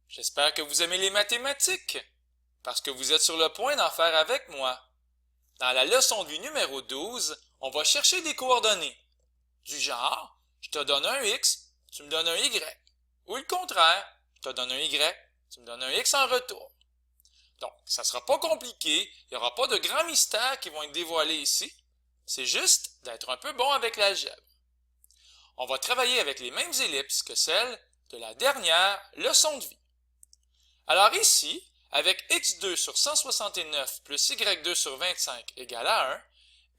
J'espère que vous aimez les mathématiques, parce que vous êtes sur le point d'en faire avec moi. Dans la leçon de vie numéro 12, on va chercher des coordonnées. Du genre, je te donne un X, tu me donnes un Y. Ou le contraire, je te donne un Y, tu me donnes un X en retour. Donc, ça ne sera pas compliqué, il n'y aura pas de grands mystères qui vont être dévoilés ici. C'est juste d'être un peu bon avec l'algèbre. On va travailler avec les mêmes ellipses que celles de la dernière leçon de vie. Alors ici, avec x2 sur 169 plus y2 sur 25 égale à 1,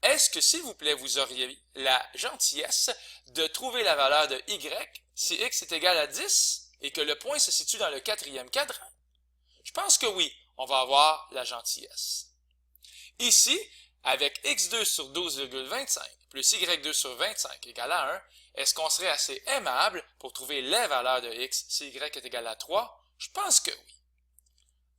est-ce que, s'il vous plaît, vous auriez la gentillesse de trouver la valeur de y si x est égal à 10 et que le point se situe dans le quatrième cadran? Je pense que oui, on va avoir la gentillesse. Ici, avec x2 sur 12,25 plus y2 sur 25 égale à 1, est-ce qu'on serait assez aimable pour trouver les valeurs de x si y est égal à 3? Je pense que oui.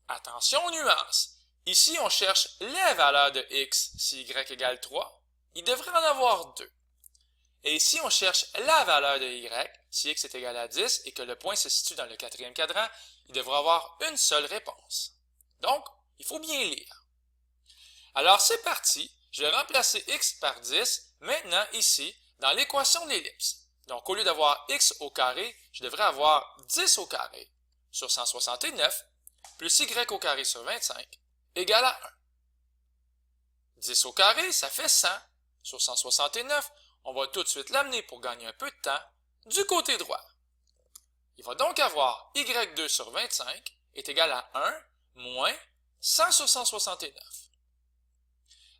Attention aux nuances. Ici, on cherche les valeurs de x si y égale 3. Il devrait en avoir 2. Et ici, on cherche la valeur de y si x est égal à 10 et que le point se situe dans le quatrième cadran. Il devrait avoir une seule réponse. Donc, il faut bien lire. Alors, c'est parti. Je vais remplacer x par 10 maintenant ici dans l'équation de l'ellipse. Donc, au lieu d'avoir x au carré, je devrais avoir 10 au carré sur 169 plus y au carré sur 25 égale à 1. 10 au carré, ça fait 100 sur 169. On va tout de suite l'amener pour gagner un peu de temps du côté droit. Il va donc avoir y2 sur 25 est égal à 1 moins 100 sur 169.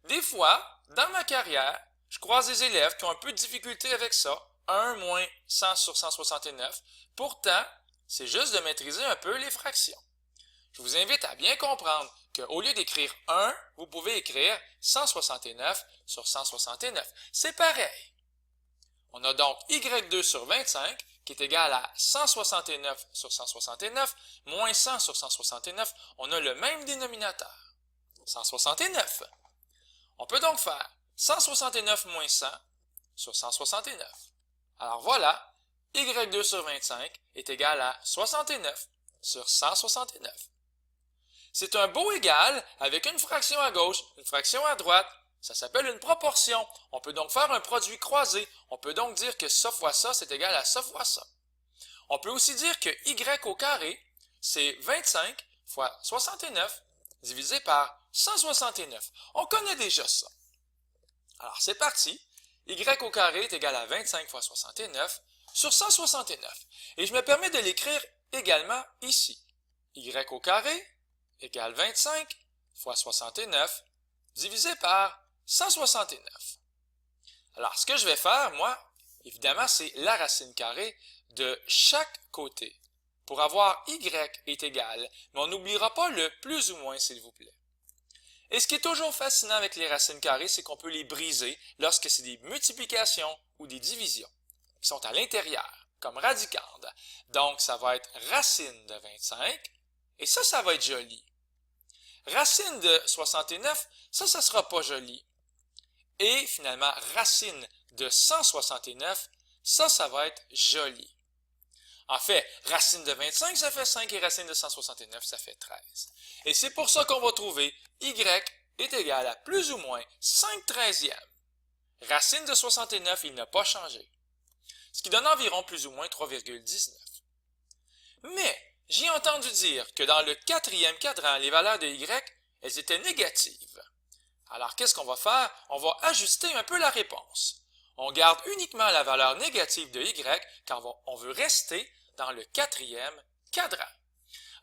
Des fois, dans ma carrière, je croise des élèves qui ont un peu de difficulté avec ça, 1 moins 100 sur 169. Pourtant, c'est juste de maîtriser un peu les fractions. Je vous invite à bien comprendre qu'au lieu d'écrire 1, vous pouvez écrire 169 sur 169. C'est pareil. On a donc y2 sur 25 qui est égal à 169 sur 169 moins 100 sur 169. On a le même dénominateur, 169. On peut donc faire 169 moins 100 sur 169. Alors voilà, y2 sur 25 est égal à 69 sur 169. C'est un beau égal avec une fraction à gauche, une fraction à droite. Ça s'appelle une proportion. On peut donc faire un produit croisé. On peut donc dire que ça fois ça, c'est égal à ça fois ça. On peut aussi dire que y au carré, c'est 25 fois 69 divisé par 169. On connaît déjà ça. Alors c'est parti. Y au carré est égal à 25 fois 69 sur 169. Et je me permets de l'écrire également ici. Y au carré égale 25 fois 69 divisé par 169. Alors, ce que je vais faire, moi, évidemment, c'est la racine carrée de chaque côté pour avoir y est égal, mais on n'oubliera pas le plus ou moins, s'il vous plaît. Et ce qui est toujours fascinant avec les racines carrées, c'est qu'on peut les briser lorsque c'est des multiplications ou des divisions qui sont à l'intérieur, comme radicande. Donc, ça va être racine de 25, et ça va être joli. Racine de 69, ça sera pas joli. Et finalement, racine de 169, ça va être joli. En fait, racine de 25, ça fait 5 et racine de 169, ça fait 13. Et c'est pour ça qu'on va trouver y est égal à plus ou moins 5 treizièmes. Racine de 69, il n'a pas changé. Ce qui donne environ plus ou moins 3,19. Mais, j'ai entendu dire que dans le quatrième cadran, les valeurs de y, elles étaient négatives. Alors, qu'est-ce qu'on va faire? On va ajuster un peu la réponse. On garde uniquement la valeur négative de y quand on veut rester dans le quatrième cadran.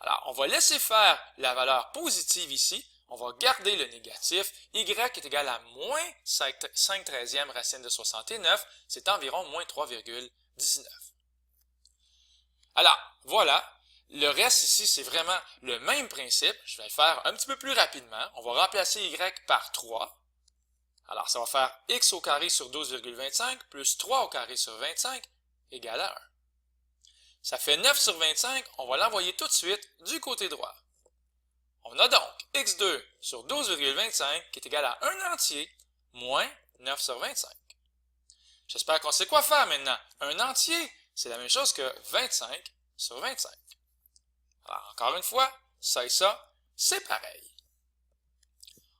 Alors, on va laisser faire la valeur positive ici. On va garder le négatif. Y est égal à moins 5 treizièmes racine de 69. C'est environ moins 3,19. Alors, voilà. Le reste ici, c'est vraiment le même principe. Je vais le faire un petit peu plus rapidement. On va remplacer y par 3. Alors, ça va faire x au carré sur 12,25 plus 3 au carré sur 25 égale à 1. Ça fait 9 sur 25. On va l'envoyer tout de suite du côté droit. On a donc x2 sur 12,25 qui est égal à 1 entier moins 9 sur 25. J'espère qu'on sait quoi faire maintenant. Un entier, c'est la même chose que 25 sur 25. Alors, encore une fois, ça et ça, c'est pareil.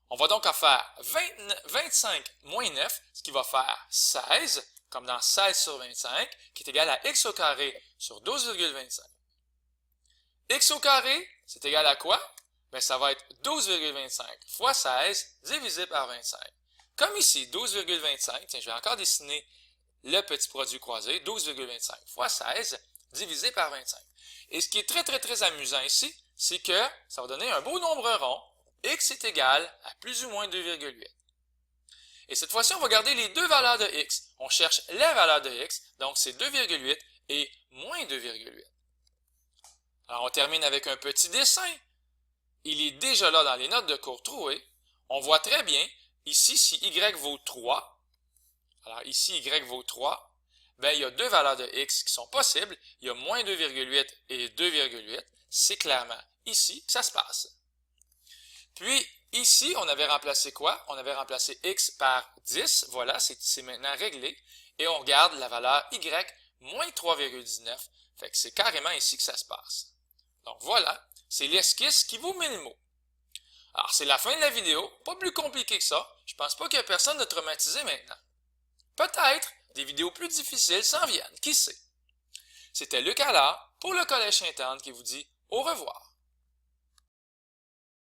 On va donc en faire 25 moins 9, ce qui va faire 16, comme dans 16 sur 25, qui est égal à x au carré sur 12,25. X au carré, c'est égal à quoi? Bien, ça va être 12,25 fois 16 divisé par 25. Comme ici, 12,25, tiens, je vais encore dessiner le petit produit croisé, 12,25 fois 16 divisé par 25. Et ce qui est très amusant ici, c'est que ça va donner un beau nombre rond. X est égal à plus ou moins 2,8. Et cette fois-ci, on va garder les deux valeurs de x. On cherche la valeur de x, donc c'est 2,8 et moins 2,8. Alors, on termine avec un petit dessin. Il est déjà là dans les notes de cours trouées. On voit très bien, ici, si y vaut 3, alors ici, y vaut 3, bien, il y a deux valeurs de x qui sont possibles. Il y a moins 2,8 et 2,8. C'est clairement ici que ça se passe. Puis, ici, on avait remplacé quoi? On avait remplacé x par 10. Voilà, c'est maintenant réglé. Et on regarde la valeur y, moins 3,19. Fait que c'est carrément ici que ça se passe. Donc voilà, c'est l'esquisse qui vaut 1000 mots. Alors, c'est la fin de la vidéo. Pas plus compliqué que ça. Je pense pas qu'il y a personne de traumatisé maintenant. Peut-être des vidéos plus difficiles s'en viennent, qui sait? C'était Luc Allard pour le Collège Sainte-Anne qui vous dit au revoir.